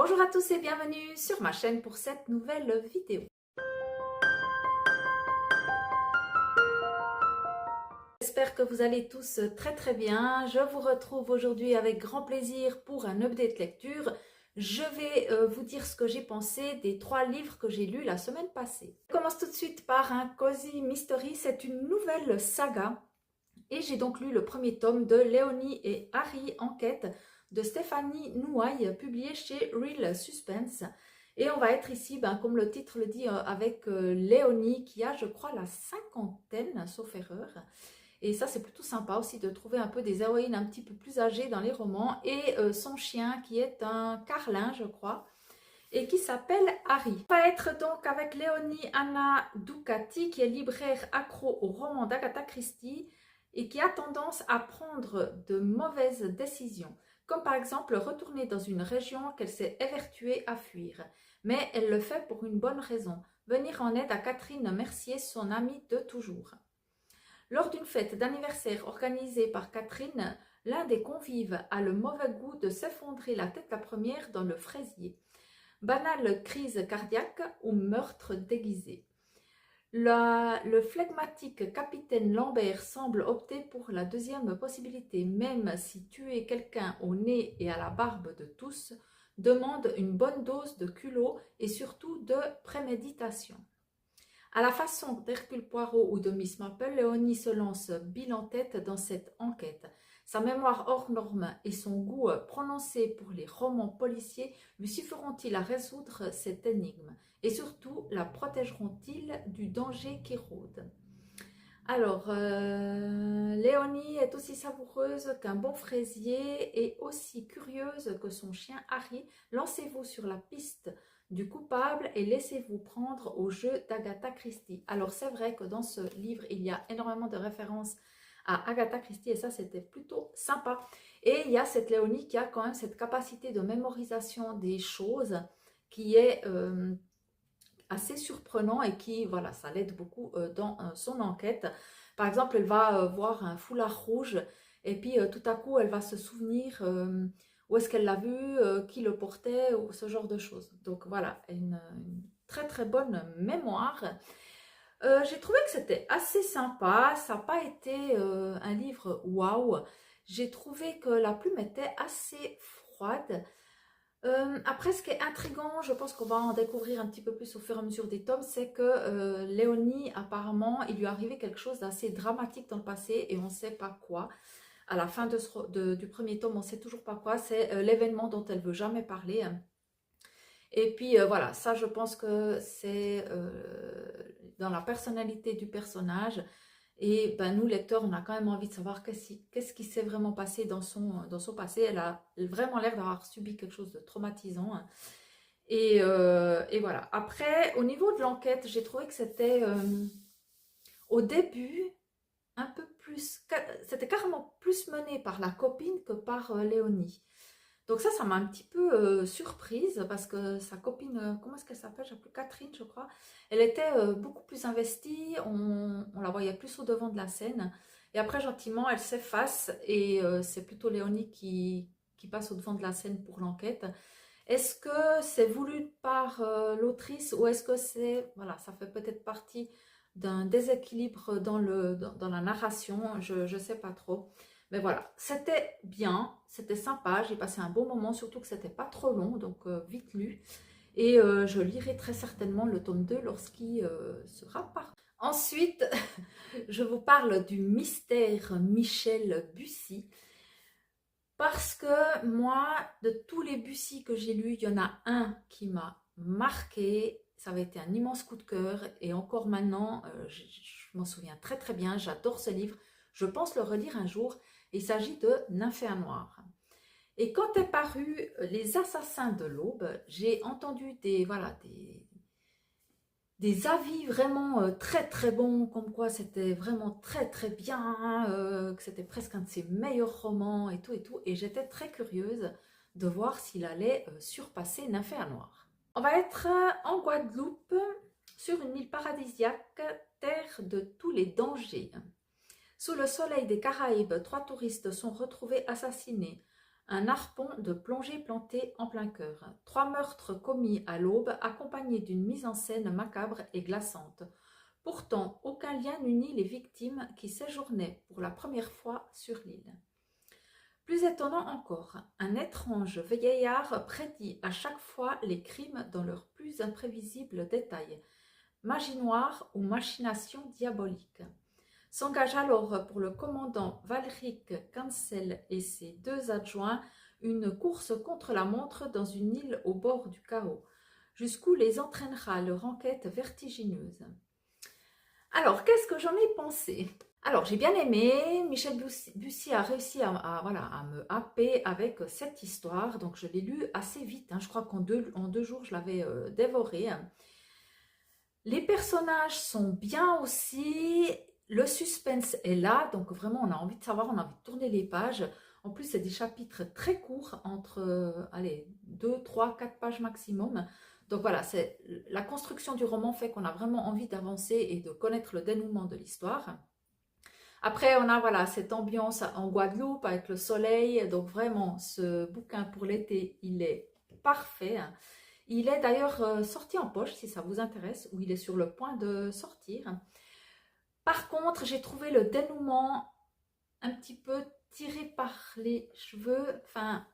Bonjour à tous et bienvenue sur ma chaîne pour cette nouvelle vidéo. J'espère que vous allez tous très bien. Je vous retrouve aujourd'hui avec grand plaisir pour un update lecture. Je vais vous dire ce que j'ai pensé des 3 livres que j'ai lus la semaine passée. Je commence tout de suite par un Cozy Mystery. C'est une nouvelle saga et j'ai donc lu le premier tome de Léonie et Harry Enquête de Stéphanie Nouaille, publié chez Real Suspense. Et on va être ici, comme le titre le dit, avec Léonie qui a, je crois, la cinquantaine, sauf erreur. Et ça, c'est plutôt sympa aussi de trouver un peu des héroïnes un petit peu plus âgées dans les romans. Et son chien qui est un carlin, je crois, et qui s'appelle Harry. On va être donc avec Léonie Anna Ducati, qui est libraire accro au roman d'Agatha Christie et qui a tendance à prendre de mauvaises décisions, comme par exemple retourner dans une région qu'elle s'est évertuée à fuir. Mais elle le fait pour une bonne raison, venir en aide à Catherine Mercier, son amie de toujours. Lors d'une fête d'anniversaire organisée par Catherine, l'un des convives a le mauvais goût de s'effondrer la tête la première dans le fraisier. Banale crise cardiaque ou meurtre déguisé. Le flegmatique capitaine Lambert semble opter pour la deuxième possibilité, même si tuer quelqu'un au nez et à la barbe de tous demande une bonne dose de culot et surtout de préméditation. À la façon d'Hercule Poirot ou de Miss Marple, Léonie se lance bille en tête dans cette enquête. Sa mémoire hors norme et son goût prononcé pour les romans policiers lui suffiront-ils à résoudre cette énigme? Et surtout, la protégeront-ils du danger qui rôde? Alors, Léonie est aussi savoureuse qu'un bon fraisier et aussi curieuse que son chien Harry. Lancez-vous sur la piste du coupable et laissez-vous prendre au jeu d'Agatha Christie. Alors, c'est vrai que dans ce livre, il y a énormément de références à Agatha Christie et ça, c'était plutôt sympa. Et il y a cette Léonie qui a quand même cette capacité de mémorisation des choses qui est assez surprenant et qui, voilà, ça l'aide beaucoup dans son enquête. Par exemple, elle va voir un foulard rouge et puis tout à coup, elle va se souvenir où est-ce qu'elle l'a vu, qui le portait, ou ce genre de choses. Donc voilà, une très bonne mémoire. J'ai trouvé que c'était assez sympa, ça n'a pas été un livre waouh. J'ai trouvé que la plume était assez froide. Après, ce qui est intriguant, je pense qu'on va en découvrir un petit peu plus au fur et à mesure des tomes, c'est que Léonie, apparemment, il lui est arrivé quelque chose d'assez dramatique dans le passé et on ne sait pas quoi. À la fin du premier tome, on ne sait toujours pas quoi. C'est l'événement dont elle ne veut jamais parler. Et puis voilà, ça je pense que c'est dans la personnalité du personnage. Et nous, lecteurs, on a quand même envie de savoir qu'est-ce qui s'est vraiment passé dans son passé. Elle a vraiment l'air d'avoir subi quelque chose de traumatisant. Et voilà. Après, au niveau de l'enquête, j'ai trouvé que c'était au début un peu plus... C'était carrément plus mené par la copine que par Léonie. Donc ça m'a un petit peu surprise parce que sa copine, comment est-ce qu'elle s'appelle? Je ne sais plus, Catherine, je crois. Elle était beaucoup plus investie, on la voyait plus au devant de la scène. Et après, gentiment, elle s'efface et c'est plutôt Léonie qui passe au devant de la scène pour l'enquête. Est-ce que c'est voulu par l'autrice ou est-ce que c'est, voilà, ça fait peut-être partie d'un déséquilibre dans la narration, je ne sais pas trop. Mais voilà, c'était bien, c'était sympa, j'ai passé un bon moment, surtout que c'était pas trop long, donc vite lu. Et je lirai très certainement le tome 2 lorsqu'il sera parti. Ensuite, je vous parle du mystère Michel Bussy. Parce que moi, de tous les Bussy que j'ai lus, il y en a un qui m'a marqué. Ça avait été un immense coup de cœur. Et encore maintenant, je m'en souviens très bien. J'adore ce livre. Je pense le relire un jour. Il s'agit de Nymphéa Noir. Et quand est paru Les Assassins de l'Aube, j'ai entendu des avis vraiment très bons, comme quoi c'était vraiment très bien, que c'était presque un de ses meilleurs romans et tout. Et j'étais très curieuse de voir s'il allait surpasser Nymphéa Noir. On va être en Guadeloupe, sur une île paradisiaque, terre de tous les dangers. Sous le soleil des Caraïbes, 3 touristes sont retrouvés assassinés. Un harpon de plongée planté en plein cœur. 3 meurtres commis à l'aube, accompagnés d'une mise en scène macabre et glaçante. Pourtant, aucun lien n'unit les victimes qui séjournaient pour la première fois sur l'île. Plus étonnant encore, un étrange vieillard prédit à chaque fois les crimes dans leurs plus imprévisibles détails. Magie noire ou machination diabolique. S'engage alors pour le commandant Valric Cancel et ses 2 adjoints une course contre la montre dans une île au bord du chaos. Jusqu'où les entraînera leur enquête vertigineuse. Alors, qu'est-ce que j'en ai pensé? Alors, j'ai bien aimé, Michel Bussy a réussi à me happer avec cette histoire, donc je l'ai lu assez vite, hein. Je crois qu'en deux jours, je l'avais dévoré. Les personnages sont bien aussi, le suspense est là, donc vraiment on a envie de savoir, on a envie de tourner les pages. En plus, c'est des chapitres très courts, entre 2, 3, 4 pages maximum. Donc voilà, la construction du roman fait qu'on a vraiment envie d'avancer et de connaître le dénouement de l'histoire. Après, on a voilà, cette ambiance en Guadeloupe avec le soleil. Donc vraiment, ce bouquin pour l'été, il est parfait. Il est d'ailleurs sorti en poche, si ça vous intéresse, ou il est sur le point de sortir. Par contre, j'ai trouvé le dénouement un petit peu tiré par les cheveux. Enfin,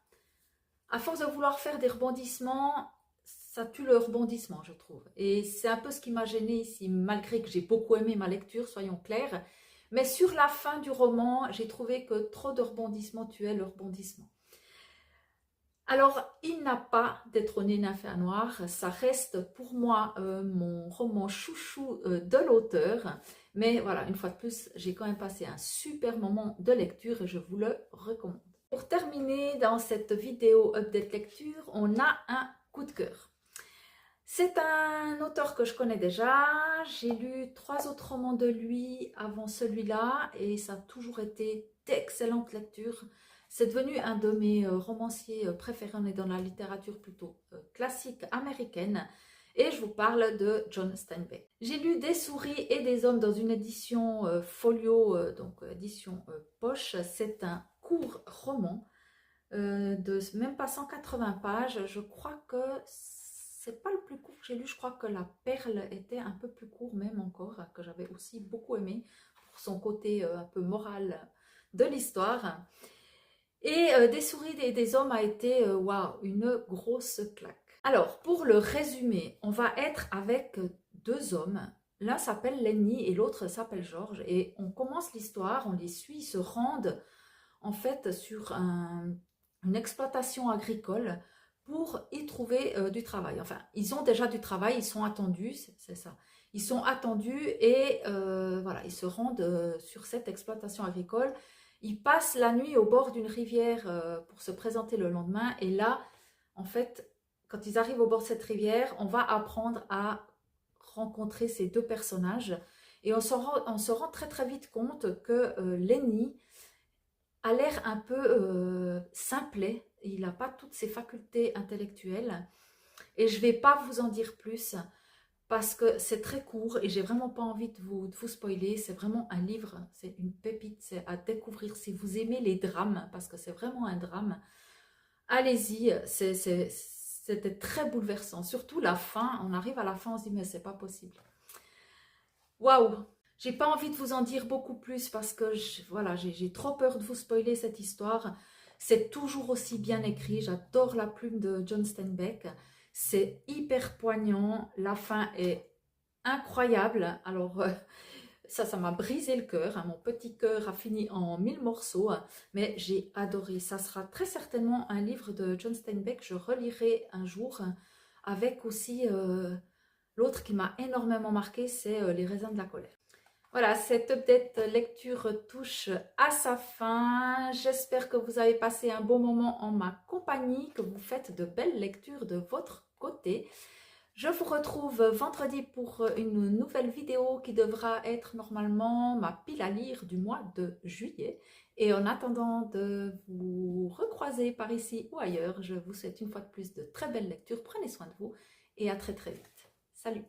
à force de vouloir faire des rebondissements, ça tue le rebondissement, je trouve. Et c'est un peu ce qui m'a gênée ici, malgré que j'ai beaucoup aimé ma lecture, soyons clairs. Mais sur la fin du roman, j'ai trouvé que trop de rebondissements tuaient le rebondissement. Alors, il n'a pas détrôné Nymphéa Noire, ça reste pour moi mon roman chouchou de l'auteur. Mais voilà, une fois de plus, j'ai quand même passé un super moment de lecture et je vous le recommande. Pour terminer, dans cette vidéo update lecture, on a un coup de cœur. C'est un auteur que je connais déjà, j'ai lu 3 autres romans de lui avant celui-là et ça a toujours été d'excellentes lectures. C'est devenu un de mes romanciers préférés, on est dans la littérature plutôt classique américaine et je vous parle de John Steinbeck. J'ai lu Des souris et des hommes dans une édition folio, donc édition poche. C'est un court roman de même pas 180 pages, je crois que c'est pas le plus court que j'ai lu, je crois que La Perle était un peu plus court même encore, que j'avais aussi beaucoup aimé pour son côté un peu moral de l'histoire. Et Des souris et des hommes a été waouh, une grosse claque. Alors, pour le résumé, on va être avec 2 hommes. L'un s'appelle Lenny et l'autre s'appelle George. Et on commence l'histoire, on les suit, ils se rendent en fait sur une exploitation agricole pour y trouver du travail. Enfin, ils ont déjà du travail, ils sont attendus, c'est ça. Ils sont attendus et voilà, ils se rendent sur cette exploitation agricole. Ils passent la nuit au bord d'une rivière pour se présenter le lendemain. Et là, en fait, quand ils arrivent au bord de cette rivière, on va apprendre à rencontrer ces 2 personnages. Et on se rend très très vite compte que Lenny a l'air un peu simplet. Il n'a pas toutes ses facultés intellectuelles. Et je ne vais pas vous en dire plus parce que c'est très court et j'ai vraiment pas envie de vous spoiler. C'est vraiment un livre, c'est une pépite, c'est à découvrir si vous aimez les drames, parce que c'est vraiment un drame. Allez-y, c'était très bouleversant. Surtout la fin, on arrive à la fin, on se dit mais c'est pas possible. Waouh! J'ai pas envie de vous en dire beaucoup plus parce que voilà, j'ai trop peur de vous spoiler cette histoire. C'est toujours aussi bien écrit, j'adore la plume de John Steinbeck. C'est hyper poignant, la fin est incroyable. Alors ça m'a brisé le cœur, hein. Mon petit cœur a fini en 1000 morceaux, mais j'ai adoré. Ça sera très certainement un livre de John Steinbeck, je relirai un jour, avec aussi l'autre qui m'a énormément marqué, c'est Les raisins de la colère. Voilà, cette update lecture touche à sa fin. J'espère que vous avez passé un bon moment en ma compagnie, que vous faites de belles lectures de votre côté. Je vous retrouve vendredi pour une nouvelle vidéo qui devra être normalement ma pile à lire du mois de juillet. Et en attendant de vous recroiser par ici ou ailleurs, je vous souhaite une fois de plus de très belles lectures. Prenez soin de vous et à très très vite. Salut!